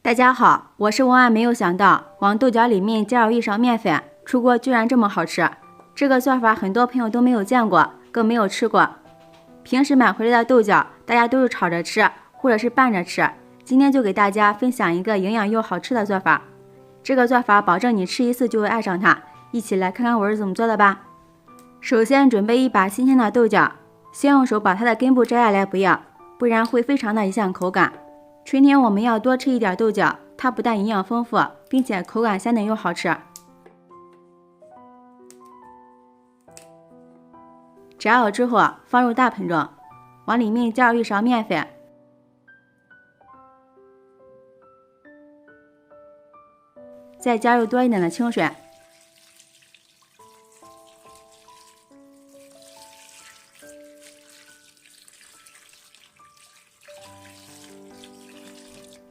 大家好，我是万万没有想到，往豆角里面加入一勺面粉，出锅居然这么好吃。这个做法很多朋友都没有见过，更没有吃过。平时买回来的豆角，大家都是炒着吃，或者是拌着吃。今天就给大家分享一个营养又好吃的做法。这个做法保证你吃一次就会爱上它。一起来看看我是怎么做的吧。首先准备一把新鲜的豆角，先用手把它的根部摘下来，不要，不然会非常的影响口感。春天我们要多吃一点豆角，它不但营养丰富，并且口感鲜嫩又好吃。摘好之后放入大盆中，往里面加入一勺面粉，再加入多一点的清水，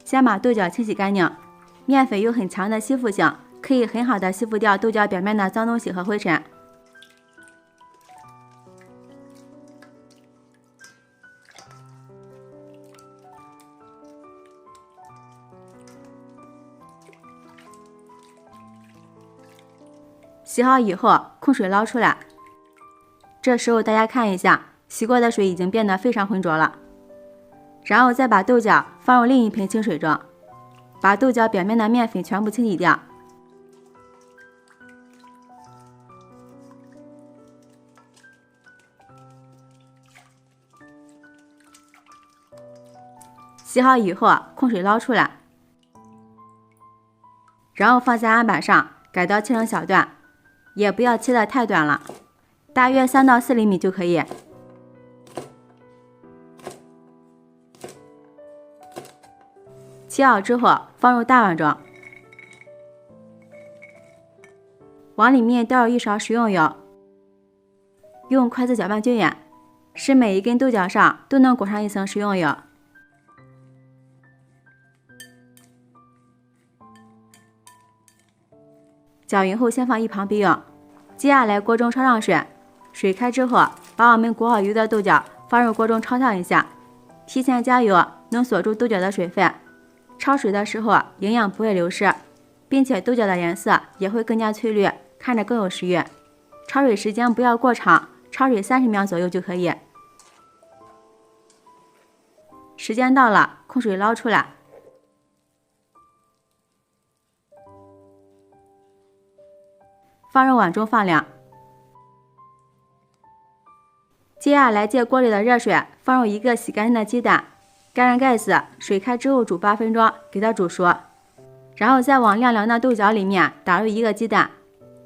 先把豆角清洗干净。面粉有很强的吸附性，可以很好的吸附掉豆角表面的脏东西和灰尘。洗好以后，控水捞出来。这时候大家看一下，洗过的水已经变得非常浑浊了。然后再把豆角放入另一盆清水中，把豆角表面的面粉全部清洗掉。洗好以后，控水捞出来，然后放在案板上，改刀切成小段，也不要切得太短了，大约3到4厘米就可以。切好之后放入大碗中，往里面倒入一勺食用油，用筷子搅拌均匀，使每一根豆角上都能裹上一层食用油。搅匀后先放一旁备用。接下来锅中焯上水，水开之后，把我们裹好油的豆角放入锅中焯烫一下。提前加油能锁住豆角的水分，焯水的时候营养不会流失，并且豆角的颜色也会更加翠绿，看着更有食欲。焯水时间不要过长，焯水30秒左右就可以。时间到了，控水捞出来，放入碗中放凉。接下来借锅里的热水放入一个洗干净的鸡蛋，盖上盖子，水开之后煮8分钟，给它煮熟。然后再往晾凉的豆角里面打入一个鸡蛋，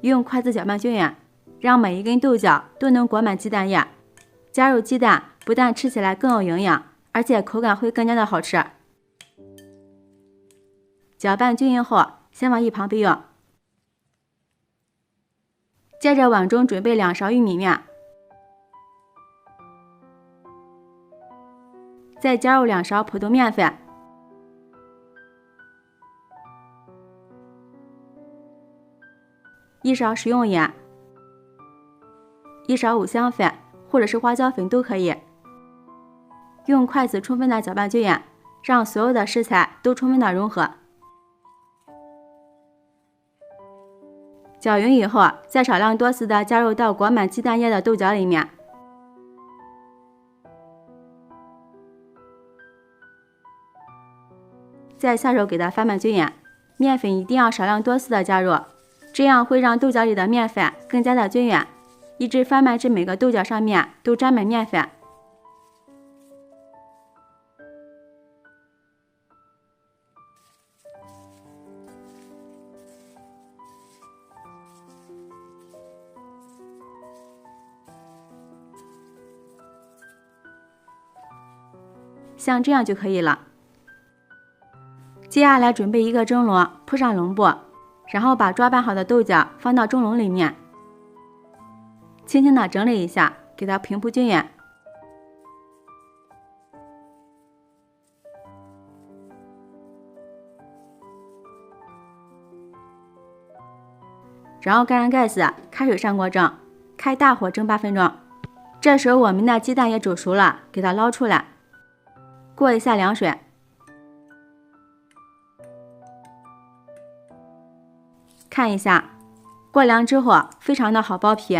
用筷子搅拌均匀，让每一根豆角都能裹满鸡蛋液。加入鸡蛋不但吃起来更有营养，而且口感会更加的好吃。搅拌均匀后，先往一旁备用。接着碗中准备2勺玉米面，再加入2勺普通面粉，1勺食用盐，1勺五香粉或者是花椒粉都可以。用筷子充分的搅拌均匀，让所有的食材都充分的融合。搅匀以后，再少量多次的加入到裹满鸡蛋液的豆角里面。再下手给它翻拌均匀，面粉一定要少量多次的加入，这样会让豆角里的面粉更加的均匀，一直翻拌至每个豆角上面都沾满面粉。像这样就可以了。接下来准备一个蒸笼，铺上笼布，然后把抓拌好的豆角放到蒸笼里面，轻轻的整理一下，给它平铺均匀。然后盖上盖子，开水上锅蒸，开大火蒸8分钟。这时候我们的鸡蛋也煮熟了，给它捞出来，过一下凉水，看一下，过凉之后非常的好剥皮。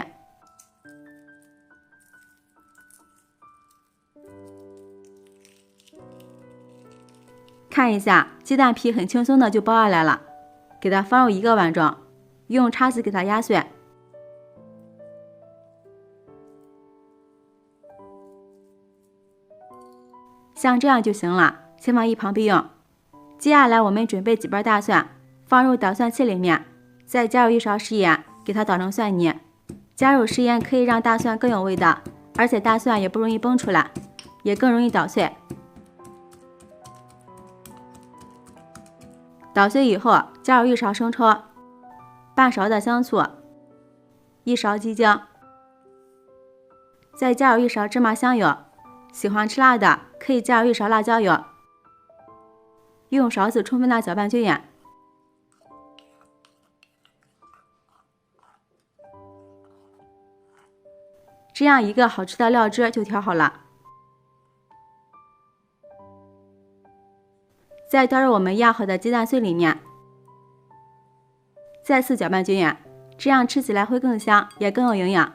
看一下，鸡蛋皮很轻松的就剥下来了，给它放入一个碗中，用叉子给它压碎。像这样就行了，先放一旁备用。接下来我们准备几瓣大蒜，放入捣蒜器里面，再加入1勺食盐，给它捣成蒜泥。加入食盐可以让大蒜更有味道，而且大蒜也不容易崩出来，也更容易捣碎。捣碎以后，加入1勺生抽，半勺的香醋，1勺鸡精，再加入1勺芝麻香油。喜欢吃辣的可以加入1勺辣椒油，用勺子充分的搅拌均匀。这样一个好吃的料汁就调好了。再倒入我们压好的鸡蛋碎里面，再次搅拌均匀，这样吃起来会更香，也更有营养。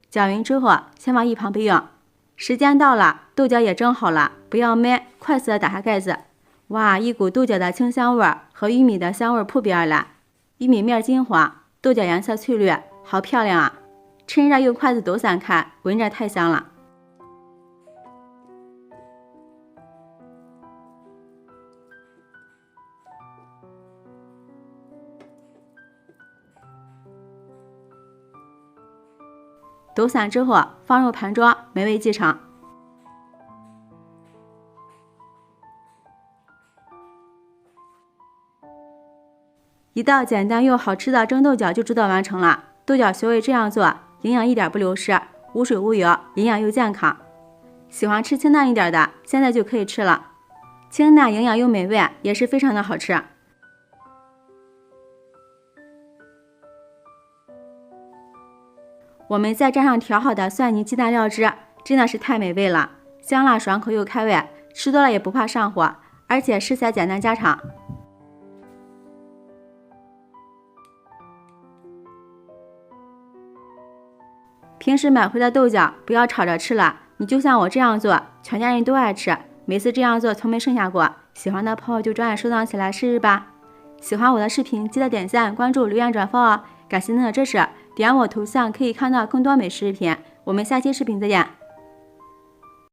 搅匀之后，先放一旁备用。时间到了，豆角也蒸好了，不要焖，快速的打开盖子。哇，一股豆角的清香味和玉米的香味扑鼻而来，玉米面金黄，豆角颜色翠绿，好漂亮啊！趁热用筷子抖散开，闻着太香了。抖散之后放入盘中，美味继承。一道简单又好吃的蒸豆角就制作完成了。豆角学会这样做，营养一点不流失，无水无油，营养又健康。喜欢吃清淡一点的，现在就可以吃了。清淡营养又美味，也是非常的好吃。我们再蘸上调好的蒜泥鸡蛋料汁，真的是太美味了，香辣爽口又开胃，吃多了也不怕上火，而且食材简单家常。平时买回的豆角不要炒着吃了，你就像我这样做，全家人都爱吃，每次这样做从没剩下过。喜欢的朋友就抓紧收藏起来试试吧。喜欢我的视频记得点赞、关注、留言、转发哦，感谢您的支持。点我头像可以看到更多美食视频，我们下期视频再见。